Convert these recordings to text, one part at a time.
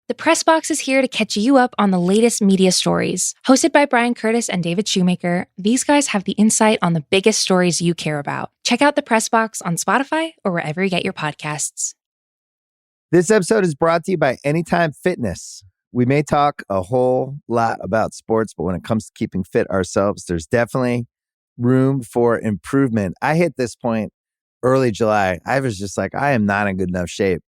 The Press Box is here to catch you up on the latest media stories. Hosted by Brian Curtis and David Shoemaker, these guys have the insight on the biggest stories you care about. Check out The Press Box on Spotify or wherever you get your podcasts. This episode is brought to you by Anytime Fitness. We may talk a whole lot about sports, but when it comes to keeping fit ourselves, there's definitely room for improvement. I hit this point early July. I was just like, I am not in good enough shape.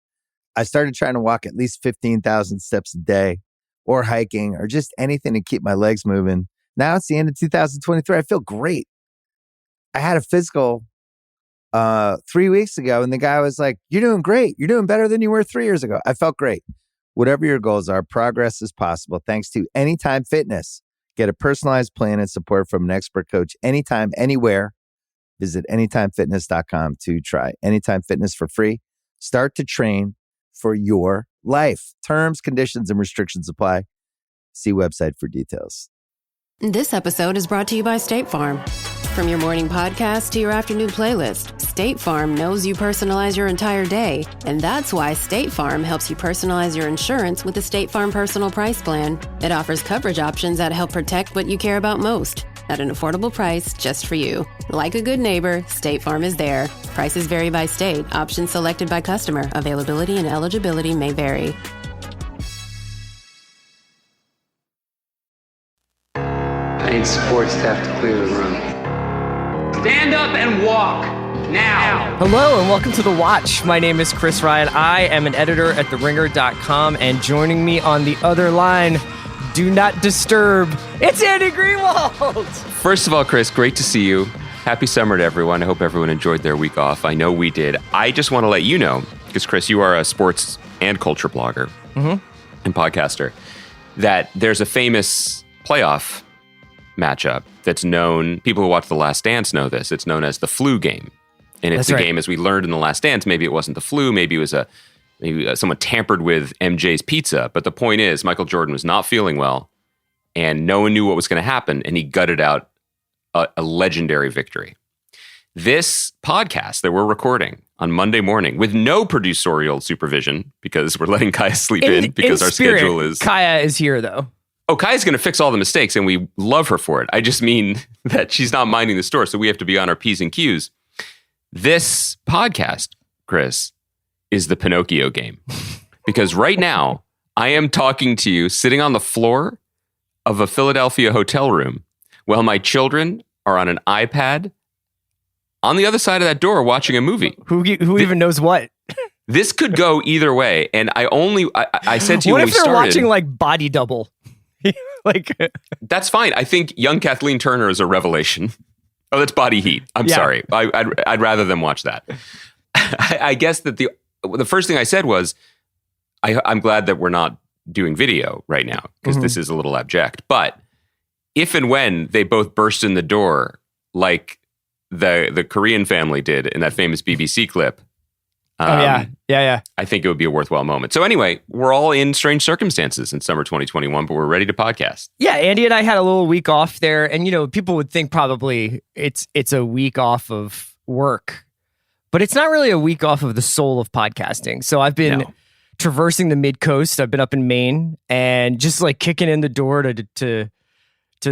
I started trying to walk at least 15,000 steps a day or hiking or just anything to keep my legs moving. Now it's the end of 2023. I feel great. I had a physical 3 weeks ago and the guy was like, you're doing great. You're doing better than you were 3 years ago. I felt great. Whatever your goals are, progress is possible thanks to Anytime Fitness. Get a personalized plan and support from an expert coach anytime, anywhere. Visit anytimefitness.com to try Anytime Fitness for free. Start to train for your life. Terms, conditions, and restrictions apply. See website for details. This episode is brought to you by State Farm. From your morning podcast to your afternoon playlist, State Farm knows you personalize your entire day. And that's why State Farm helps you personalize your insurance with the State Farm Personal Price Plan. It offers coverage options that help protect what you care about most at an affordable price just for you. Like a good neighbor, State Farm is there. Prices vary by state. Options selected by customer. Availability and eligibility may vary. I need support staff to clear the room. Stand up and walk now. Hello and welcome to The Watch. My name is Chris Ryan. I am an editor at TheRinger.com, and joining me on the other line, do not disturb, it's Andy Greenwald. First of all, Chris, great to see you. Happy summer to everyone. I hope everyone enjoyed their week off. I know we did. I just want to let you know, because Chris, you are a sports and culture blogger and podcaster, that there's a famous playoff matchup that's known, people who watch The Last Dance know this, it's known as the flu game. And it's game, as we learned in The Last Dance, maybe it wasn't the flu, maybe it was someone tampered with MJ's pizza. But the point is, Michael Jordan was not feeling well, and no one knew what was going to happen, and he gutted out a legendary victory. This podcast that we're recording on Monday morning with no producerial supervision, because we're letting Kaya sleep in because our schedule is... Kaya is here, though. Oh, Kaya's going to fix all the mistakes, and we love her for it. I just mean that she's not minding the store, so we have to be on our P's and Q's. This podcast, Chris, is the Pinocchio game. Because right now, I am talking to you sitting on the floor of a Philadelphia hotel room while my children are on an iPad on the other side of that door watching a movie. Who even knows what? This could go either way. And I said to you when we started... What if they're watching like Body Double? Like, that's fine. I think young Kathleen Turner is a revelation. Oh, that's Body Heat. I'm sorry. I'd rather them watch that. I guess that the first thing I said was, I'm glad that we're not doing video right now, because this is a little abject. But if and when they both burst in the door like the Korean family did in that famous BBC clip, I think it would be a worthwhile moment. So anyway, we're all in strange circumstances in summer 2021, but we're ready to podcast. Yeah, Andy and I had a little week off there, and people would think probably it's a week off of work, but it's not really a week off of the soul of podcasting. So I've been traversing the mid-coast. I've been up in Maine and just like kicking in the door to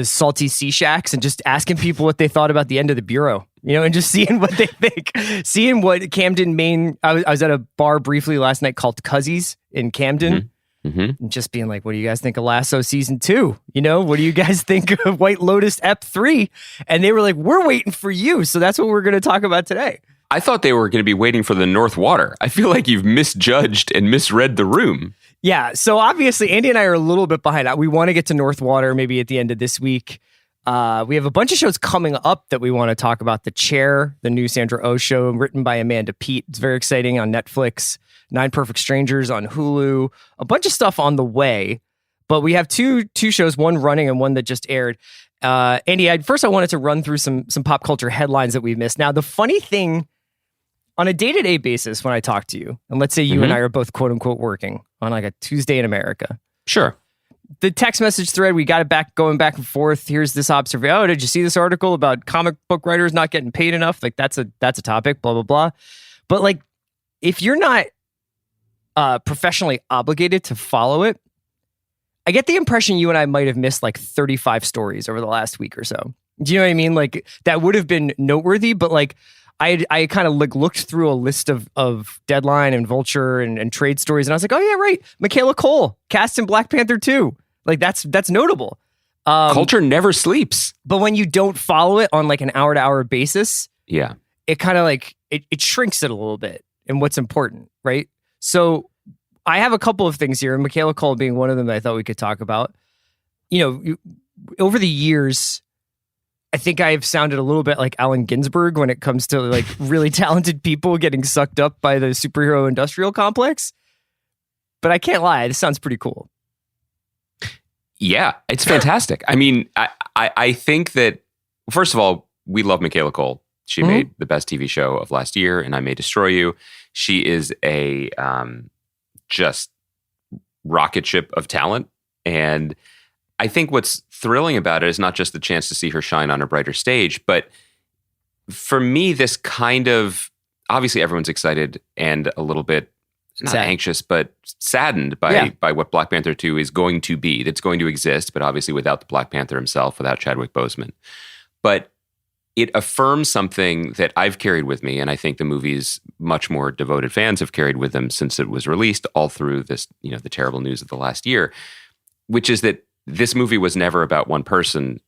salty sea shacks and just asking people what they thought about the end of the Bureau. And just seeing what they think, seeing what Camden, Maine. I was at a bar briefly last night called Cuzzies in Camden, and just being like, what do you guys think of Lasso season 2? What do you guys think of White Lotus Ep 3? And they were like, we're waiting for you. So that's what we're going to talk about today. I thought they were going to be waiting for the North Water. I feel like you've misjudged and misread the room. Yeah. So obviously, Andy and I are a little bit behind. We want to get to North Water maybe at the end of this week. We have a bunch of shows coming up that we want to talk about. The Chair, the new Sandra Oh show, written by Amanda Peet. It's very exciting on Netflix. 9 Perfect Strangers on Hulu. A bunch of stuff on the way. But we have two shows, one running and one that just aired. Andy, first I wanted to run through some pop culture headlines that we've missed. Now, the funny thing, on a day-to-day basis when I talk to you, and let's say you and I are both quote-unquote working on like a Tuesday in America. Sure. The text message thread, we got it going back and forth. Here's this observation. Oh, did you see this article about comic book writers not getting paid enough? Like that's a topic, blah, blah, blah. But like, if you're not professionally obligated to follow it. I get the impression you and I might have missed like 35 stories over the last week or so. Do you know what I mean? Like that would have been noteworthy, but like I kind of like looked through a list of Deadline and Vulture and trade stories, and I was like, oh yeah, right. Michaela Coel cast in Black Panther 2. Like that's notable. Culture never sleeps. But when you don't follow it on like an hour-to-hour basis, yeah, it kind of like it shrinks it a little bit in what's important, right? So I have a couple of things here, and Michaela Coel being one of them that I thought we could talk about. Over the years, I think I've sounded a little bit like Allen Ginsberg when it comes to like really talented people getting sucked up by the superhero industrial complex. But I can't lie, this sounds pretty cool. Yeah, it's fantastic. I mean, I think that, first of all, we love Michaela Coel. She made the best TV show of last year, and I May Destroy You. She is a just rocket ship of talent. And I think what's thrilling about it is not just the chance to see her shine on a brighter stage, but for me, this kind of, obviously everyone's excited and a little bit, not anxious, but saddened by what Black Panther 2 is going to be. It's going to exist, but obviously without the Black Panther himself, without Chadwick Boseman. But it affirms something that I've carried with me, and I think the movie's much more devoted fans have carried with them since it was released, all through this, the terrible news of the last year, which is that this movie was never about one person.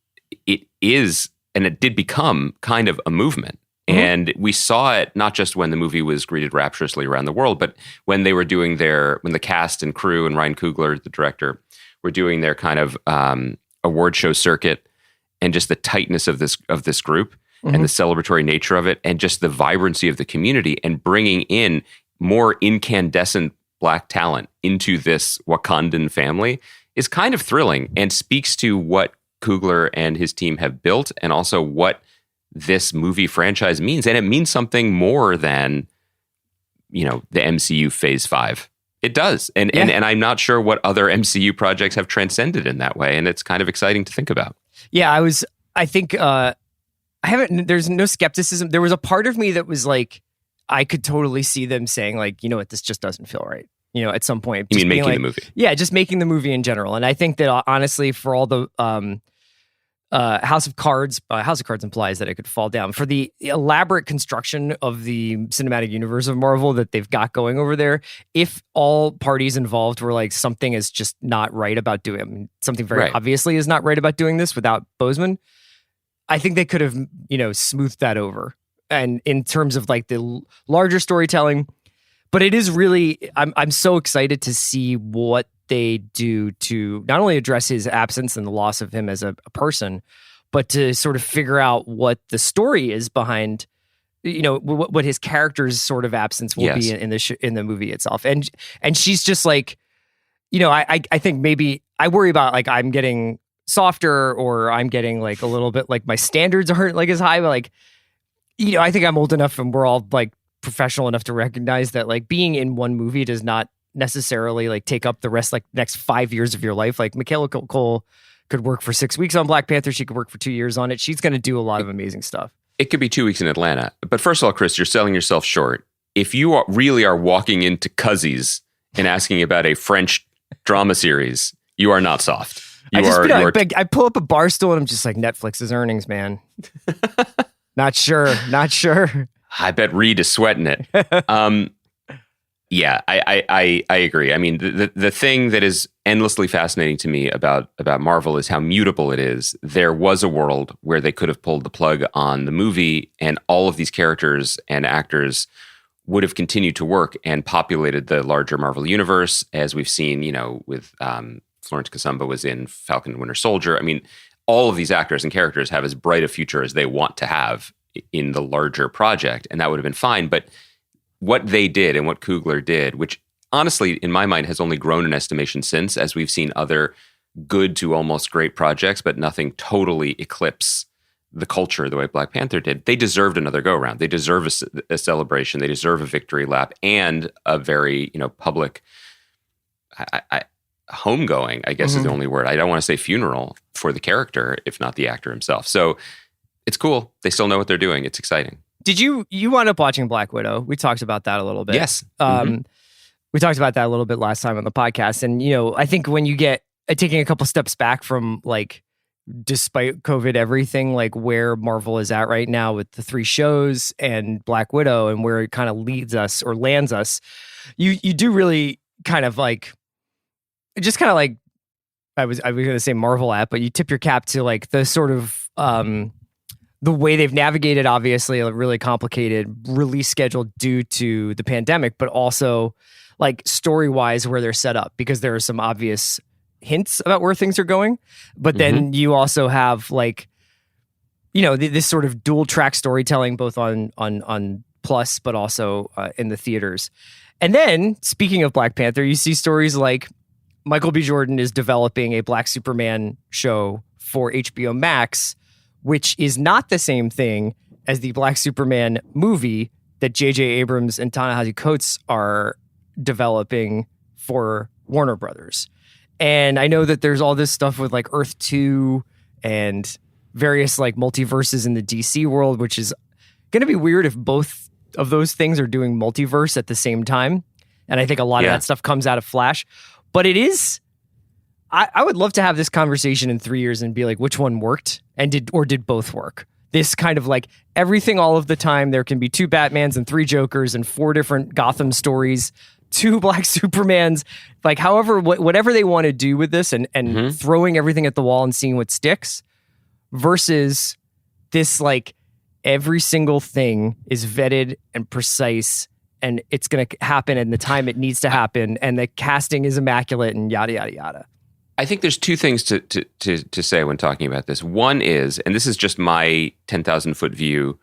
It is, and it did become kind of a movement. And we saw it not just when the movie was greeted rapturously around the world, but when they were doing when the cast and crew and Ryan Coogler, the director, were doing their kind of award show circuit, and just the tightness of this group and the celebratory nature of it, and just the vibrancy of the community, and bringing in more incandescent Black talent into this Wakandan family is kind of thrilling and speaks to what Coogler and his team have built, and also what this movie franchise means. And it means something more than, the MCU Phase 5. It does. And I'm not sure what other MCU projects have transcended in that way. And it's kind of exciting to think about. Yeah, there's no skepticism. There was a part of me that was like, I could totally see them saying like, this just doesn't feel right. At some point. You mean making the movie? Yeah, just making the movie in general. And I think that honestly, for all the House of Cards implies that it could fall down. For the elaborate construction of the cinematic universe of Marvel that they've got going over there, if all parties involved were like, something is just not right about doing, something very obviously is not right about doing this without Boseman, I think they could have, smoothed that over. And in terms of like the larger storytelling, but it is really, I'm so excited to see what they do to not only address his absence and the loss of him as a person, but to sort of figure out what the story is behind, what his character's sort of absence will be in the movie itself. And she's just like, I think maybe I worry about like I'm getting softer, or I'm getting like a little bit like my standards aren't like as high, but like, I think I'm old enough and we're all like professional enough to recognize that like being in one movie does not necessarily like take up the rest, like next 5 years of your life. Like Michaela Coel could work for 6 weeks on Black Panther. She could work for 2 years on it. She's going to do a lot of amazing stuff. It could be 2 weeks in Atlanta. But first of all, Chris, you're selling yourself short. If you really are walking into Cuzzies and asking about a French drama series, you are not soft. I pull up a bar stool and I'm just like, Netflix's earnings, man. Not sure. I bet Reed is sweating it. Yeah, I agree. I mean, the thing that is endlessly fascinating to me about Marvel is how mutable it is. There was a world where they could have pulled the plug on the movie, and all of these characters and actors would have continued to work and populated the larger Marvel universe, as we've seen, with Florence Kasumba was in Falcon and Winter Soldier. I mean, all of these actors and characters have as bright a future as they want to have in the larger project, and that would have been fine. But what they did and what Coogler did, which honestly, in my mind, has only grown in estimation since, as we've seen other good to almost great projects, but nothing totally eclipse the culture the way Black Panther did. They deserved another go-around. They deserve a celebration. They deserve a victory lap and a very, public homegoing, I guess is the only word. I don't want to say funeral for the character, if not the actor himself. So it's cool. They still know what they're doing. It's exciting. Did you wound up watching Black Widow? We talked about that a little bit. Yes. We talked about that a little bit last time on the podcast. And, I think when you get taking a couple steps back from like, despite COVID, everything, like where Marvel is at right now with the 3 shows and Black Widow and where it kind of leads us or lands us, you do really kind of like, just kind of like, I was going to say Marvel at, but you tip your cap to like the sort of, the way they've navigated, obviously, a really complicated release schedule due to the pandemic, but also like story-wise where they're set up, because there are some obvious hints about where things are going. But then you also have like, this sort of dual track storytelling, both on Plus, but also in the theaters. And then, speaking of Black Panther, you see stories like Michael B. Jordan is developing a Black Superman show for HBO Max, which is not the same thing as the Black Superman movie that J.J. Abrams and Ta-Nehisi Coates are developing for Warner Brothers. And I know that there's all this stuff with like Earth 2 and various like multiverses in the DC world, which is going to be weird if both of those things are doing multiverse at the same time. And I think a lot of that stuff comes out of Flash. But it is... I would love to have this conversation in 3 years and be like, which one worked and did both work? This kind of like everything all of the time. There can be 2 Batmans and 3 Jokers and 4 different Gotham stories, 2 Black Supermans, like however, whatever they want to do with this and throwing everything at the wall and seeing what sticks versus this, like every single thing is vetted and precise and it's going to happen in the time it needs to happen. And the casting is immaculate and yada, yada, yada. I think there's 2 things to say when talking about this. One is, and this is just my 10,000 foot view,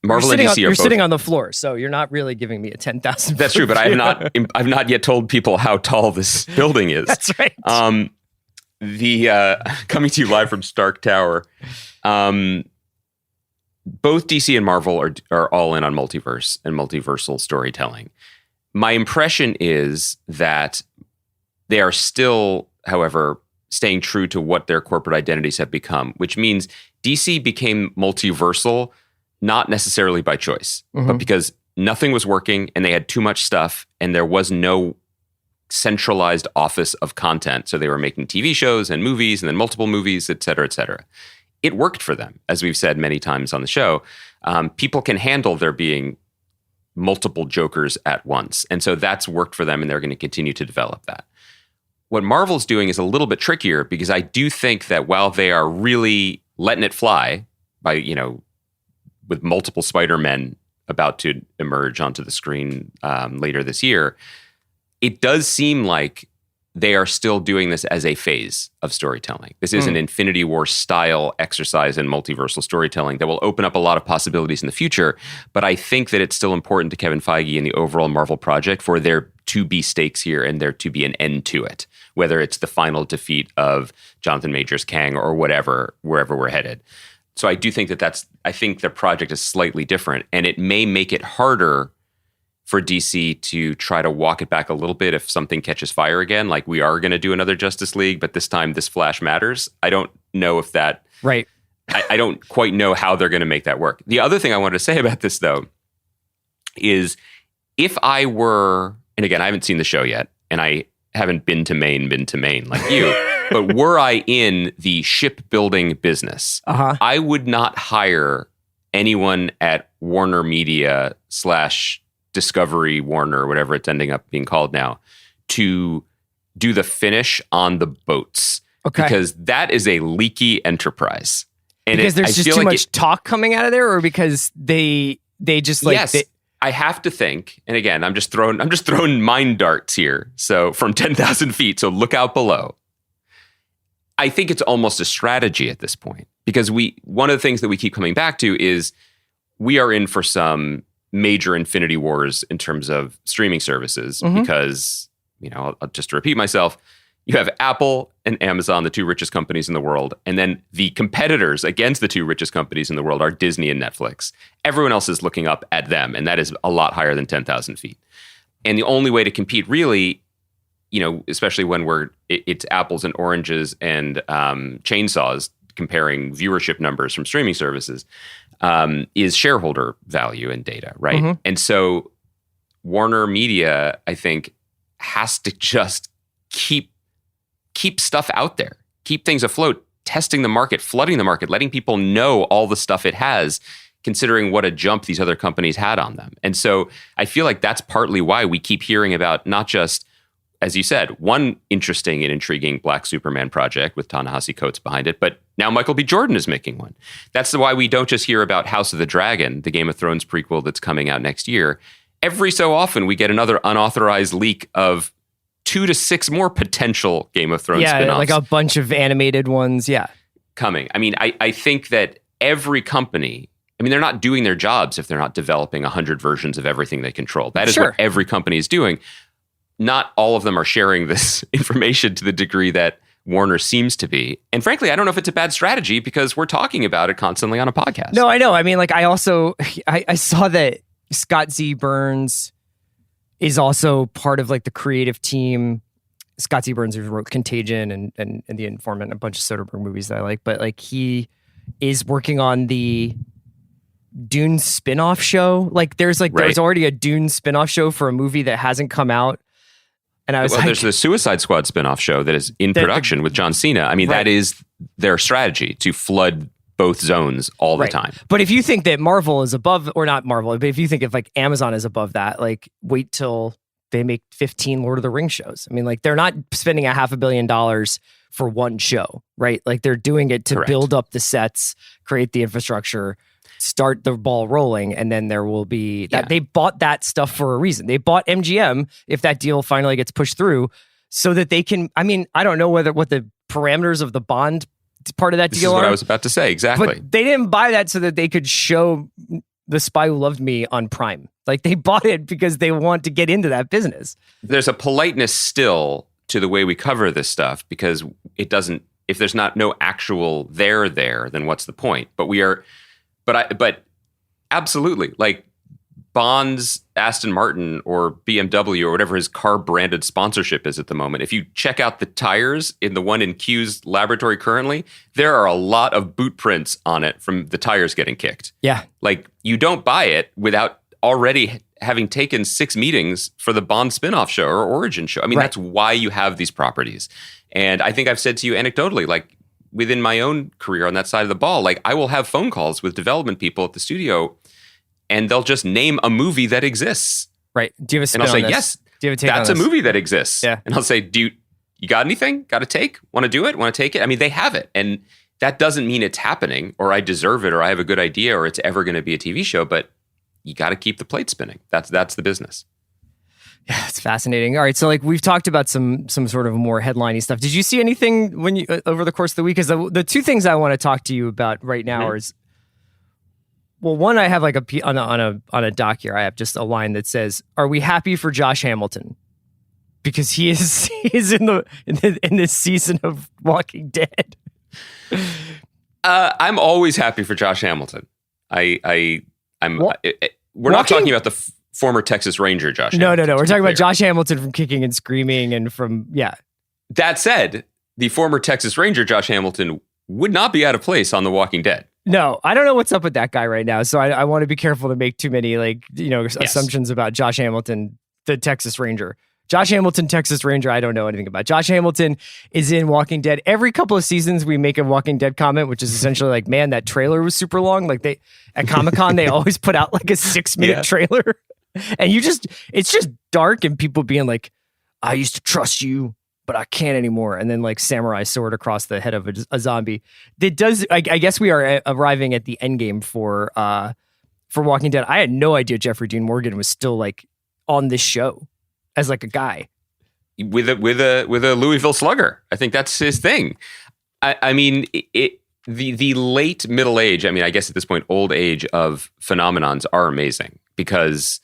Marvel and DC are both... You're sitting on the floor, so you're not really giving me a 10,000 That's true, but I've not yet told people how tall this building is. That's right. Coming to you live from Stark Tower, both DC and Marvel are all in on multiverse and multiversal storytelling. My impression is that they are still, however, staying true to what their corporate identities have become, which means DC became multiversal, not necessarily by choice, but because nothing was working and they had too much stuff and there was no centralized office of content. So they were making TV shows and movies and then multiple movies, et cetera, et cetera. It worked for them, as we've said many times on the show. People can handle there being multiple Jokers at once. And so that's worked for them and they're going to continue to develop that. What Marvel's doing is a little bit trickier because I do think that while they are really letting it fly by, with multiple Spider-Men about to emerge onto the screen later this year, it does seem like they are still doing this as a phase of storytelling. This is an Infinity War style exercise in multiversal storytelling that will open up a lot of possibilities in the future. But I think that it's still important to Kevin Feige and the overall Marvel project for there to be stakes here and there to be an end to it, whether it's the final defeat of Jonathan Majors Kang or whatever, wherever we're headed. So I do think I think the project is slightly different, and it may make it harder for DC to try to walk it back a little bit if something catches fire again. Like, we are going to do another Justice League, but this time this Flash matters. I don't know if that... Right. I don't quite know how they're going to make that work. The other thing I wanted to say about this, though, is if I were... And again, I haven't seen the show yet, and I haven't been to Maine like you. But were I in the shipbuilding business, I would not hire anyone at Warner Media / Discovery Warner, whatever it's ending up being called now, to do the finish on the boats. Okay. Because that is a leaky enterprise. And because there's just too much talk coming out of there, or because they just like... Yes. I have to think, and again, I'm just throwing mind darts here. So from 10,000 feet, so look out below. I think it's almost a strategy at this point, because one of the things that we keep coming back to is we are in for some major Infinity Wars in terms of streaming services, because, I'll just repeat myself, you have Apple and Amazon, the 2 richest companies in the world, and then the competitors against the 2 richest companies in the world are Disney and Netflix. Everyone else is looking up at them, and that is a lot higher than 10,000 feet. And the only way to compete really, especially when it's apples and oranges and chainsaws comparing viewership numbers from streaming services, is shareholder value and data, right? And so Warner Media, I think, has to just keep stuff out there, keep things afloat, testing the market, flooding the market, letting people know all the stuff it has, considering what a jump these other companies had on them. And so I feel like that's partly why we keep hearing about not just, as you said, one interesting and intriguing Black Superman project with Ta-Nehisi Coates behind it, but now Michael B. Jordan is making one. That's why we don't just hear about House of the Dragon, the Game of Thrones prequel that's coming out next year. Every so often we get another unauthorized leak of 2 to 6 more potential Game of Thrones spinoffs. Yeah, like a bunch of animated ones, coming. I mean, I think that every company, I mean, they're not doing their jobs if they're not developing 100 versions of everything they control. That is what every company is doing. Not all of them are sharing this information to the degree that Warner seems to be. And frankly, I don't know if it's a bad strategy because we're talking about it constantly on a podcast. No, I know. I mean, like, I saw that Scott Z. Burns is also part of like the creative team. Scott Z. Burns, who wrote Contagion and The Informant, and a bunch of Soderbergh movies that I like, but like he is working on the Dune spinoff show. Like there's already a Dune spinoff show for a movie that hasn't come out. And I was there's the Suicide Squad spinoff show that is in production with John Cena. I mean, that is their strategy, to flood both zones all the time. But if you think that Marvel is above, or not Marvel, but if you think if like Amazon is above that, like wait till they make 15 Lord of the Rings shows. I mean, like they're not spending $500 million for one show, right? Like they're doing it to build up the sets, create the infrastructure, start the ball rolling, and then there will be that. They bought that stuff for a reason. They bought MGM, if that deal finally gets pushed through, so that they can, I mean, I don't know what the parameters of the Bond part of that deal are. This is what I was about to say, exactly. But they didn't buy that so that they could show The Spy Who Loved Me on Prime. Like they bought it because they want to get into that business. There's a politeness still to the way we cover this stuff, because it doesn't, if there's no actual there, then what's the point? But absolutely, like Bond's Aston Martin or BMW or whatever his car branded sponsorship is at the moment, if you check out the tires in the one in Q's laboratory currently, there are a lot of boot prints on it from the tires getting kicked. Yeah. Like you don't buy it without already having taken 6 meetings for the Bond spinoff show or origin show. I mean, that's why you have these properties. And I think I've said to you anecdotally, like, within my own career on that side of the ball, like I will have phone calls with development people at the studio and they'll just name a movie that exists. Right. Do you have a spin And I'll say, on this? yes, do you have a take that's on a this? movie that exists. Yeah. And I'll say, you got anything? Got a take? Want to do it? Want to take it? I mean, they have it. And that doesn't mean it's happening or I deserve it or I have a good idea or it's ever going to be a TV show, but you got to keep the plate spinning. That's the business. Yeah, it's fascinating. All right, so like we've talked about some sort of more headliney stuff. Did you see anything when you over the course of the week? Because the two things I want to talk to you about right now is, well, one, I have like on a doc here. I have just a line that says, "Are we happy for Josh Hamilton?" Because he is in this season of Walking Dead. I'm always happy for Josh Hamilton. We're not talking about the former Texas Ranger Josh Hamilton. No. We're talking about Josh Hamilton from Kicking and Screaming and from, That said, the former Texas Ranger Josh Hamilton would not be out of place on The Walking Dead. No, I don't know what's up with that guy right now. So I want to be careful to make too many assumptions about Josh Hamilton, the Texas Ranger. Josh Hamilton, Texas Ranger, I don't know anything about. Josh Hamilton is in Walking Dead. Every couple of seasons, we make a Walking Dead comment, which is essentially like, man, that trailer was super long. Like at Comic-Con, they always put out like a 6-minute trailer. And it's just dark and people being like, I used to trust you, but I can't anymore. And then like samurai sword across the head of a zombie. It does. I guess we are arriving at the end game for Walking Dead. I had no idea Jeffrey Dean Morgan was still like on this show as like a guy with a Louisville Slugger. I think that's his thing. I mean, the late middle age. I mean, I guess at this point, old age of phenomenons are amazing because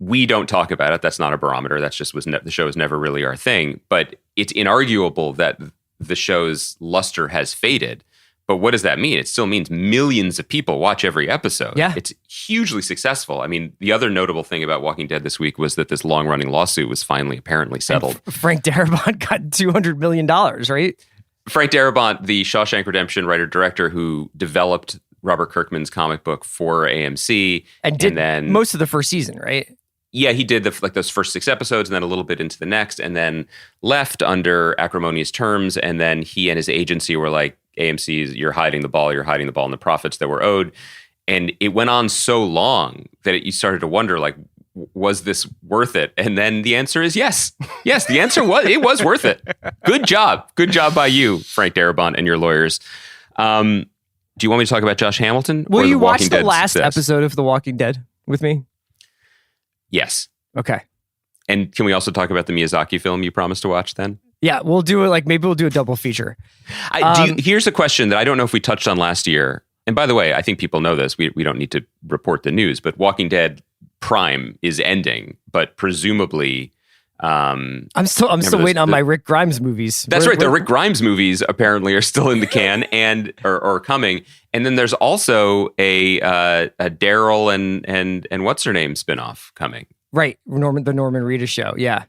we don't talk about it. That's not a barometer. That's just the show is never really our thing. But it's inarguable that the show's luster has faded. But what does that mean? It still means millions of people watch every episode. Yeah. It's hugely successful. I mean, the other notable thing about Walking Dead this week was that this long-running lawsuit was finally apparently settled. Frank Darabont got $200 million, right? Frank Darabont, the Shawshank Redemption writer-director who developed Robert Kirkman's comic book for AMC. And then most of the first season, right? Yeah, he did those first 6 episodes and then a little bit into the next, and then left under acrimonious terms. And then he and his agency were like, AMC, you're hiding the ball and the profits that were owed. And it went on so long that you started to wonder, like, was this worth it? And then the answer is yes. Yes, the answer was, it was worth it. Good job. Good job by you, Frank Darabont, and your lawyers. Do you want me to talk about Josh Hamilton? Will you watch the last episode of The Walking Dead with me? Yes. Okay. And can we also talk about the Miyazaki film you promised to watch then? Yeah, we'll do it. Like, maybe we'll do a double feature. Here's a question that I don't know if we touched on last year. And by the way, I think people know this. We don't need to report the news, but Walking Dead Prime is ending, but presumably... I'm still waiting on my Rick Grimes movies. That's right. The Rick Grimes movies apparently are still in the can and or coming. And then there's also a Daryl and what's her name spinoff coming. Right, the Norman Reedus show. Yeah.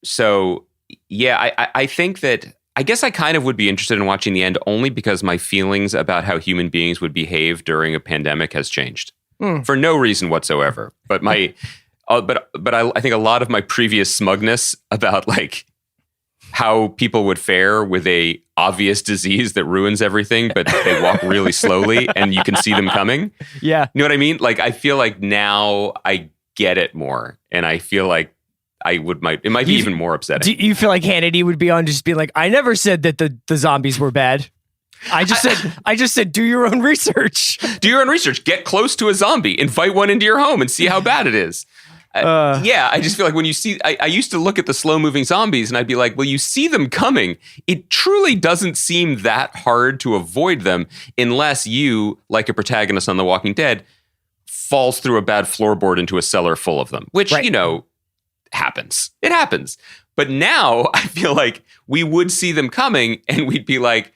So yeah, I think that I guess I kind of would be interested in watching the end only because my feelings about how human beings would behave during a pandemic has changed for no reason whatsoever. But my but I think a lot of my previous smugness about like how people would fare with a obvious disease that ruins everything, but they walk really slowly and you can see them coming. Yeah. You know what I mean? Like, I feel like now I get it more. And I feel like it might be even more upsetting. Do you feel like Hannity would be on just being like, I never said that the zombies were bad. I just said, do your own research. Do your own research. Get close to a zombie. Invite one into your home and see how bad it is. Yeah, I just feel like when you see, I used to look at the slow moving zombies and I'd be like, well, you see them coming. It truly doesn't seem that hard to avoid them unless you, like a protagonist on The Walking Dead, falls through a bad floorboard into a cellar full of them, which, you know, happens. It happens. But now I feel like we would see them coming and we'd be like,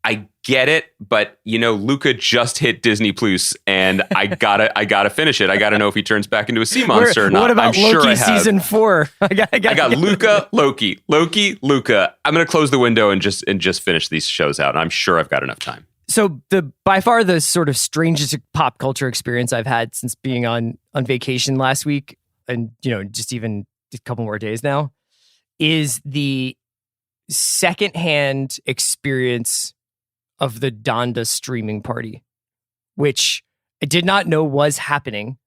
I get it, but you know, Luca just hit Disney Plus, and I gotta finish it. I gotta know if he turns back into a sea monster or not. What about I'm Loki sure season 4? I got Luca, Loki, Luca. I'm gonna close the window and just finish these shows out. And I'm sure I've got enough time. So by far the sort of strangest pop culture experience I've had since being on vacation last week, and you know, just even a couple more days now, is the secondhand experience of the Donda streaming party, which I did not know was happening.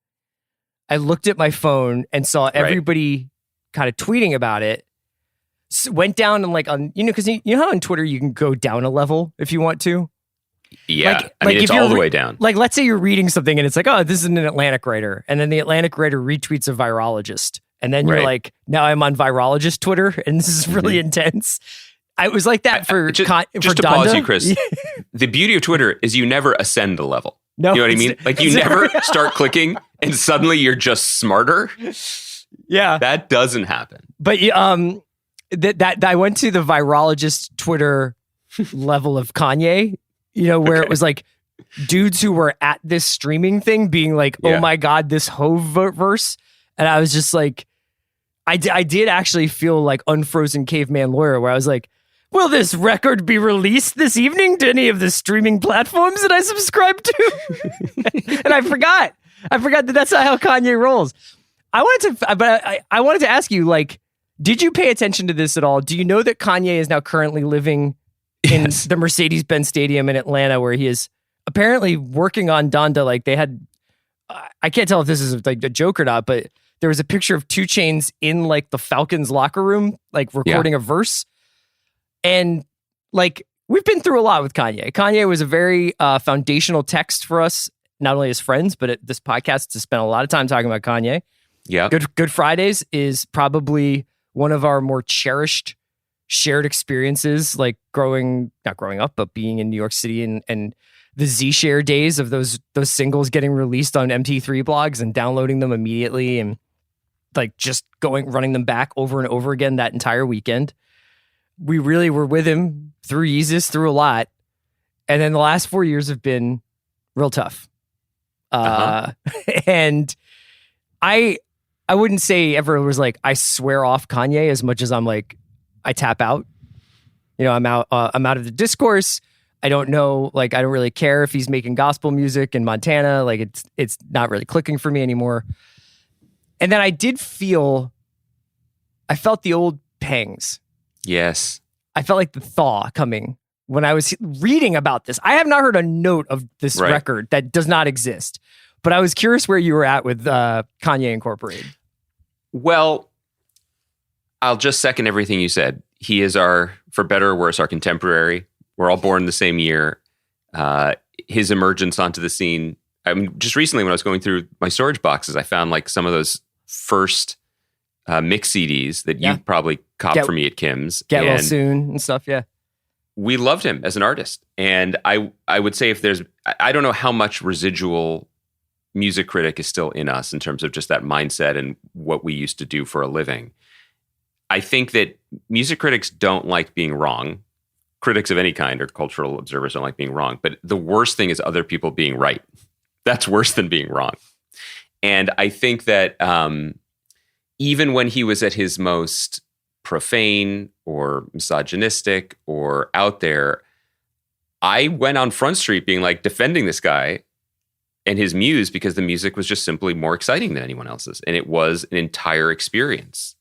I looked at my phone and saw everybody kind of tweeting about it. Went down and like on, you know, because you know how on Twitter you can go down a level if you want to. Yeah, I mean, it's all the way down. Like, let's say you're reading something and it's like, oh, this is an Atlantic writer, and then the Atlantic writer retweets a virologist, and then you're like, now I'm on virologist Twitter, and this is really intense. I was like that for just for to Donda. Pause you, Chris. The beauty of Twitter is you never ascend a level. No, you know what I mean? Like you never start clicking and suddenly you're just smarter. Yeah, that doesn't happen. But that I went to the virologist Twitter level of Kanye. You know, where it was like dudes who were at this streaming thing being like, "Oh my God, this Hoverse," and I was just like, I did actually feel like Unfrozen Caveman Lawyer, where I was like, will this record be released this evening to any of the streaming platforms that I subscribe to? And I forgot that that's not how Kanye rolls. I wanted to ask you, like, did you pay attention to this at all? Do you know that Kanye is now currently living in the Mercedes-Benz Stadium in Atlanta, where he is apparently working on Donda? Like, they had, I can't tell if this is like a joke or not, but there was a picture of 2 Chainz in like the Falcons locker room, like recording a verse. And like, we've been through a lot with Kanye. Kanye was a very foundational text for us, not only as friends, but at this podcast to spend a lot of time talking about Kanye. Yeah. Good Fridays is probably one of our more cherished shared experiences, like not growing up, but being in New York City and the Z-Share days of those singles getting released on MP3 blogs and downloading them immediately and like just running them back over and over again that entire weekend. We really were with him through Yeezus, through a lot. And then the last 4 years have been real tough. And I wouldn't say ever was like, I swear off Kanye as much as I'm like, I tap out. You know, I'm out of the discourse. I don't know, like, I don't really care if he's making gospel music in Montana. Like, it's not really clicking for me anymore. And then I felt the old pangs. Yes. I felt like the thaw coming when I was reading about this. I have not heard a note of this record that does not exist, but I was curious where you were at with Kanye Incorporated. Well, I'll just second everything you said. He is for better or worse, our contemporary. We're all born the same year. His emergence onto the scene. I mean, just recently when I was going through my storage boxes, I found like some of those first mix CDs that you probably copped for me at Kim's. Get Well Soon and stuff, yeah. We loved him as an artist. And I would say I don't know how much residual music critic is still in us in terms of just that mindset and what we used to do for a living. I think that music critics don't like being wrong. Critics of any kind or cultural observers don't like being wrong. But the worst thing is other people being right. That's worse than being wrong. And I think that even when he was at his most profane or misogynistic or out there, I went on Front Street being like defending this guy and his muse because the music was just simply more exciting than anyone else's. And it was an entire experience.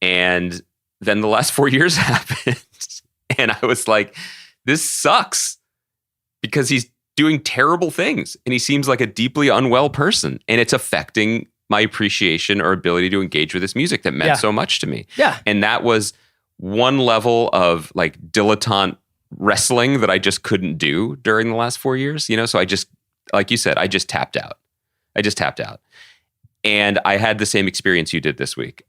And then the last 4 years happened. And I was like, this sucks because he's doing terrible things. And he seems like a deeply unwell person. And it's affecting my appreciation or ability to engage with this music that meant so much to me. Yeah. And that was one level of like dilettante wrestling that I just couldn't do during the last 4 years. So I just, like you said, I just tapped out. And I had the same experience you did this week.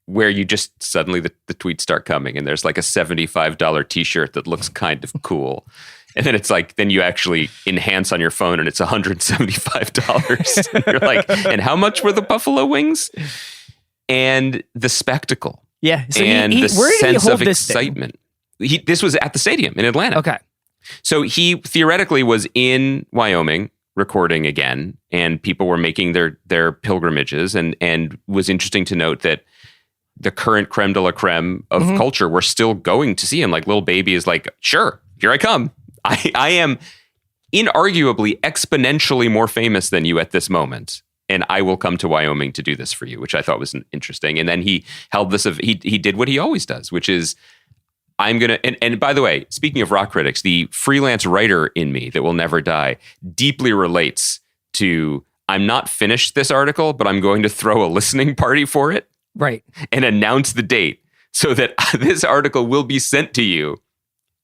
Where you just suddenly the tweets start coming and there's like a $75 t-shirt that looks kind of cool. And then it's like, then you actually enhance on your phone and it's $175. And you're like, and how much were the buffalo wings? And the spectacle. Yeah. So and the where did sense he hold of this excitement. This was at the stadium in Atlanta. Okay. So he theoretically was in Wyoming recording again and people were making their pilgrimages and was interesting to note that the current creme de la creme of culture, we're still going to see him. Like Lil Baby is like, sure, here I come. I am inarguably exponentially more famous than you at this moment. And I will come to Wyoming to do this for you, which I thought was interesting. And then he held this, he did what he always does, which is I'm going to, and by the way, speaking of rock critics, the freelance writer in me that will never die deeply relates to, I'm not finished this article, but I'm going to throw a listening party for it. Right. And announce the date so that this article will be sent to you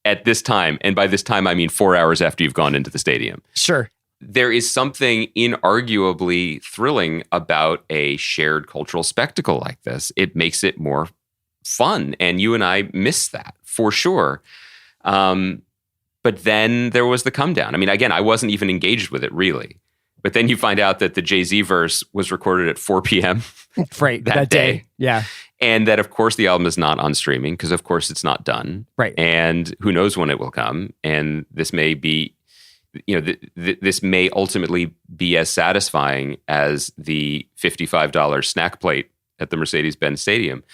at this time. And by this time, I mean 4 hours after you've gone into the stadium. Sure. There is something inarguably thrilling about a shared cultural spectacle like this. It makes it more fun. And you and I miss that for sure. But then there was the come down. I mean, again, I wasn't even engaged with it really. But then you find out that the Jay-Z verse was recorded at 4 p.m. Right, that day. Yeah. And that, of course, the album is not on streaming because, of course, it's not done. Right. And who knows when it will come. And this may be, this may ultimately be as satisfying as the $55 snack plate at the Mercedes-Benz Stadium.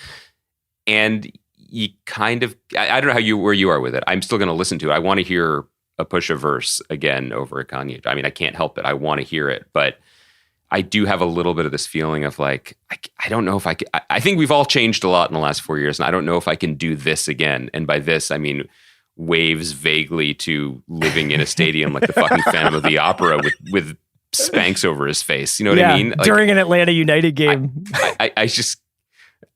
And you kind of, I don't know where you are with it. I'm still going to listen to it. I want to hear a Pusha verse again over a Kanye. I mean, I can't help it. I want to hear it, but I do have a little bit of this feeling of like, I don't know if I can, I think we've all changed a lot in the last 4 years and I don't know if I can do this again. And by this, I mean, waves vaguely to living in a stadium like the fucking Phantom of the Opera with Spanx over his face. You know what I mean? Like, during an Atlanta United game. I just,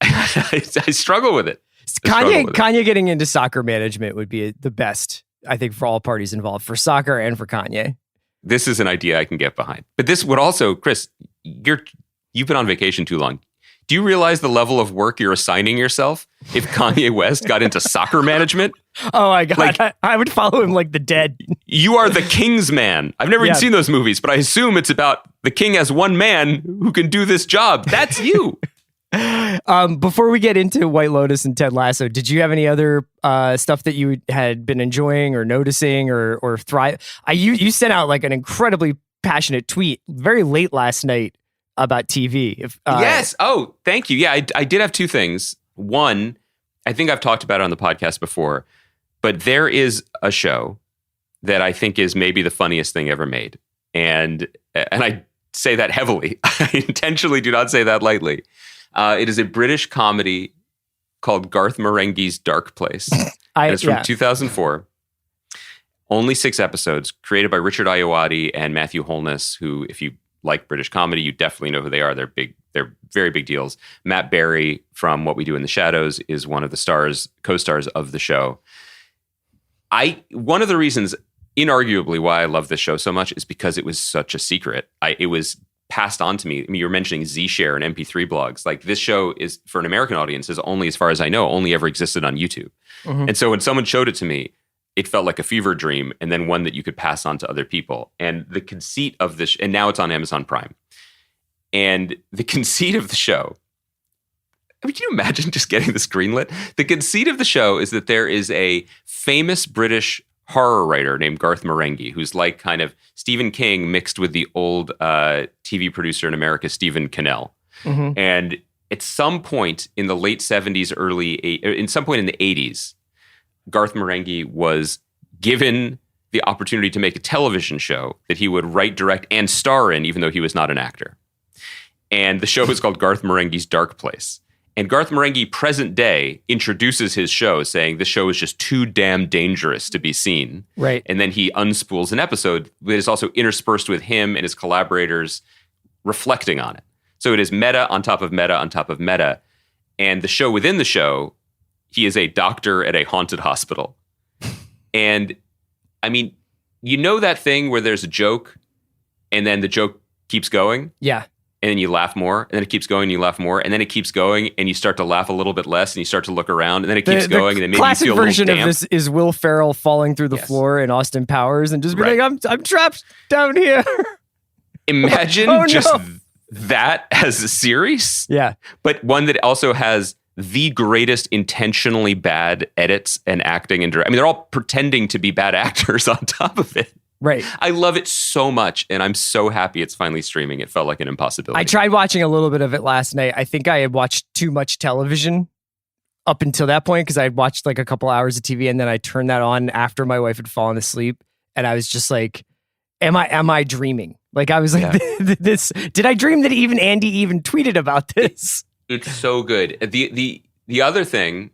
I struggle with it. Kanye getting into soccer management would be the best, I think, for all parties involved, for soccer and for Kanye. This is an idea I can get behind. But this would also, Chris, you've been on vacation too long. Do you realize the level of work you're assigning yourself if Kanye West got into soccer management? Oh my God. Like, I would follow him like the dead. You are the king's man. I've never even seen those movies, but I assume it's about the king as one man who can do this job. That's you. Before we get into White Lotus and Ted Lasso, did you have any other stuff that you had been enjoying or noticing or thrive? You sent out like an incredibly passionate tweet very late last night about TV. Yes. Oh, thank you. Yeah, I did have two things. One, I think I've talked about it on the podcast before, but there is a show that I think is maybe the funniest thing ever made. And I say that heavily. I intentionally do not say that lightly. It is a British comedy called Garth Marenghi's Dark Place. It's from 2004. Only 6 episodes, created by Richard Ayoade and Matthew Holness, who, if you like British comedy, you definitely know who they are. They're very big deals. Matt Berry from What We Do in the Shadows is one of the co-stars of the show. One of the reasons, inarguably, why I love this show so much is because it was such a secret. It was passed on to me. I mean, you were mentioning Z-Share and MP3 blogs. Like, this show is, for an American audience, is only, as far as I know, only ever existed on YouTube. Mm-hmm. And so when someone showed it to me, it felt like a fever dream, and then one that you could pass on to other people. And the conceit of this, and now it's on Amazon Prime. And the conceit of the show, I mean, can you imagine just getting this greenlit? The conceit of the show is that there is a famous British horror writer named Garth Marenghi, who's like kind of Stephen King mixed with the old TV producer in America, Stephen Cannell. Mm-hmm. And at some point in the late 70s, in some point in the 80s, Garth Marenghi was given the opportunity to make a television show that he would write, direct, and star in, even though he was not an actor. And the show is called Garth Marenghi's Dark Place. And Garth Marenghi, present day, introduces his show saying the show is just too damn dangerous to be seen. Right. And then he unspools an episode that is also interspersed with him and his collaborators reflecting on it. So it is meta on top of meta on top of meta. And the show within the show, he is a doctor at a haunted hospital. And I mean, you know that thing where there's a joke and then the joke keeps going? Yeah. And then you laugh more, and then it keeps going, and you laugh more, and then it keeps going, and you start to laugh a little bit less, and you start to look around, and then it keeps going, and then maybe you feel a little damp. Classic version of this is Will Ferrell falling through the floor in Austin Powers and just be like, I'm trapped down here. Imagine that as a series. Yeah. But one that also has the greatest intentionally bad edits and acting and directing. I mean, they're all pretending to be bad actors on top of it. Right. I love it so much, and I'm so happy it's finally streaming. It felt like an impossibility. I tried watching a little bit of it last night. I think I had watched too much television up until that point because I had watched like a couple hours of TV, and then I turned that on after my wife had fallen asleep, and I was just like, am I dreaming? Like, I was like, this, did I dream that even Andy tweeted about this? It's so good. The other thing,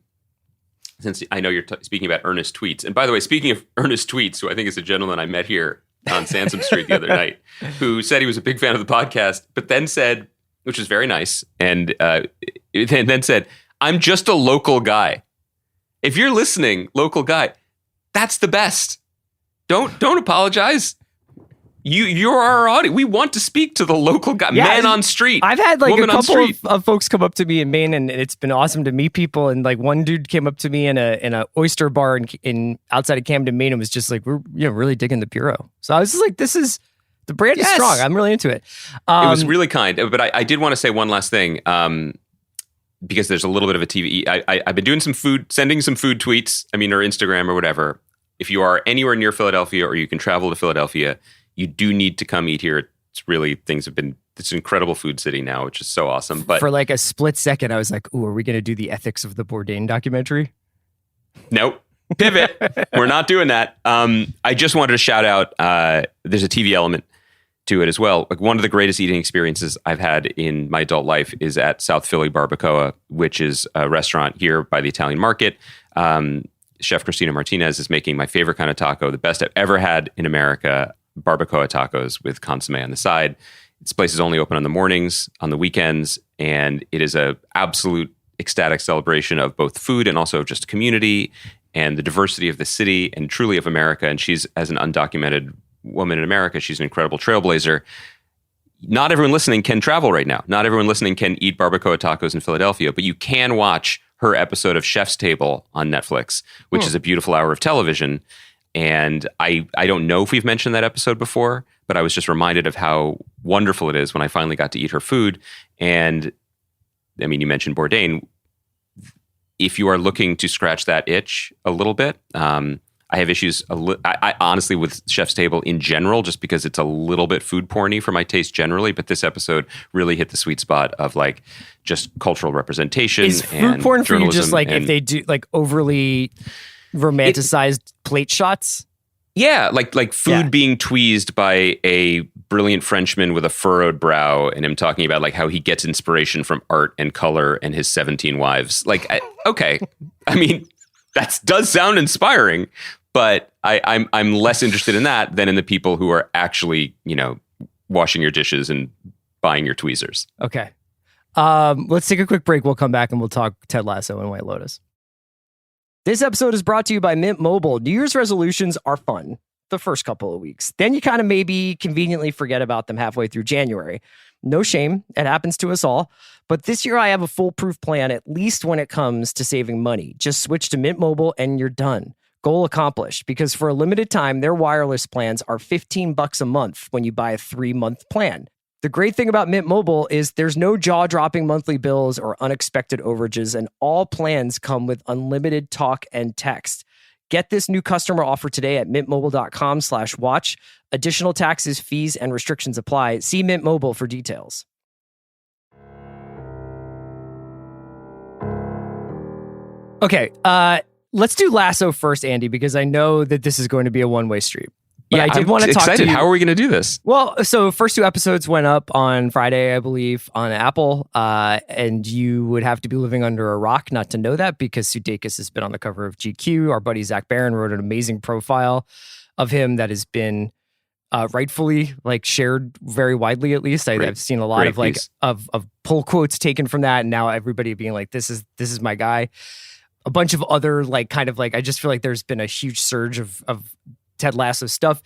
since I know you're speaking about earnest tweets. And by the way, speaking of earnest tweets, who I think is a gentleman I met here on Sansom Street the other night, who said he was a big fan of the podcast, but then said, which was very nice, and then said, I'm just a local guy. If you're listening, local guy, that's the best. Don't apologize. You're our audience. We want to speak to the local guy, man on street. I've had like a couple of folks come up to me in Maine, and it's been awesome to meet people. And like one dude came up to me in a oyster bar in outside of Camden, Maine, and was just like, "We're really digging the bureau." So I was just like, "This is the brand is strong. I'm really into it." It was really kind, but I did want to say one last thing because there's a little bit of a TV. I've been doing sending some food tweets. I mean, or Instagram or whatever. If you are anywhere near Philadelphia or you can travel to Philadelphia, you do need to come eat here. It's really, it's an incredible food city now, which is so awesome. But for like a split second, I was like, ooh, are we going to do the ethics of the Bourdain documentary? Nope. Pivot. We're not doing that. I just wanted to shout out, there's a TV element to it as well. Like, one of the greatest eating experiences I've had in my adult life is at South Philly Barbacoa, which is a restaurant here by the Italian Market. Chef Christina Martinez is making my favorite kind of taco, the best I've ever had in America. Barbacoa tacos with consomme on the side. This place is only open on the mornings, on the weekends, and it is a absolute ecstatic celebration of both food and also just community and the diversity of the city and truly of America. And she's, as an undocumented woman in America, she's an incredible trailblazer. Not everyone listening can travel right now. Not everyone listening can eat barbacoa tacos in Philadelphia, but you can watch her episode of Chef's Table on Netflix, which is a beautiful hour of television. And I don't know if we've mentioned that episode before, but I was just reminded of how wonderful it is when I finally got to eat her food. And I mean, you mentioned Bourdain. If you are looking to scratch that itch a little bit, I have issues, I honestly, with Chef's Table in general, just because it's a little bit food porny for my taste generally. But this episode really hit the sweet spot of like just cultural representation. Is food porn for you just like if they do like overly romanticized plate shots? Yeah, like food being tweezed by a brilliant Frenchman with a furrowed brow, and him talking about like how he gets inspiration from art and color and his 17 wives. Like, okay, I mean, that does sound inspiring, but I'm less interested in that than in the people who are actually, washing your dishes and buying your tweezers. Okay, let's take a quick break. We'll come back and we'll talk Ted Lasso and White Lotus. This episode is brought to you by Mint Mobile. New Year's resolutions are fun the first couple of weeks. Then you kind of maybe conveniently forget about them halfway through January. No shame. It happens to us all. But this year I have a foolproof plan, at least when it comes to saving money. Just switch to Mint Mobile and you're done. Goal accomplished. Because for a limited time, their wireless plans are $15 a month when you buy a 3-month plan. The great thing about Mint Mobile is there's no jaw-dropping monthly bills or unexpected overages, and all plans come with unlimited talk and text. Get this new customer offer today at mintmobile.com/watch. Additional taxes, fees, and restrictions apply. See Mint Mobile for details. Okay, let's do Lasso first, Andy, because I know that this is going to be a one-way street. But I did want to talk to you. How are we going to do this? Well, so first 2 episodes went up on Friday, I believe, on Apple. And you would have to be living under a rock not to know that, because Sudeikis has been on the cover of GQ. Our buddy Zach Barron wrote an amazing profile of him that has been rightfully shared very widely. At least I've seen a lot of pull quotes taken from that, and now everybody being like, "This is my guy." A bunch of other I just feel like there's been a huge surge of Ted Lasso stuff.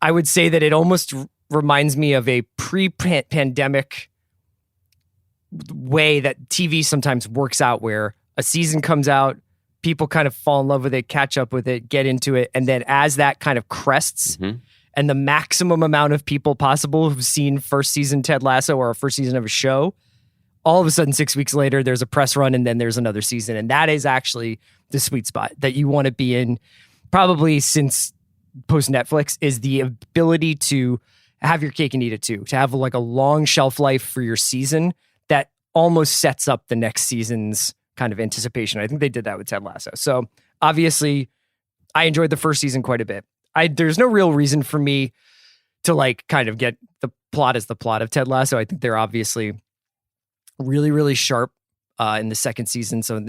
I would say that it almost reminds me of a pre-pandemic way that TV sometimes works out, where a season comes out, people kind of fall in love with it, catch up with it, get into it, and then as that kind of crests, and the maximum amount of people possible who've seen first season Ted Lasso or a first season of a show, all of a sudden 6 weeks later, there's a press run and then there's another season. And that is actually the sweet spot that you want to be in, probably since post Netflix, is the ability to have your cake and eat it too, to have a long shelf life for your season that almost sets up the next season's kind of anticipation. I think they did that with Ted Lasso. So obviously I enjoyed the first season quite a bit. There's no real reason for me to kind of get the plot as the plot of Ted Lasso. I think they're obviously really, really sharp in the second season. So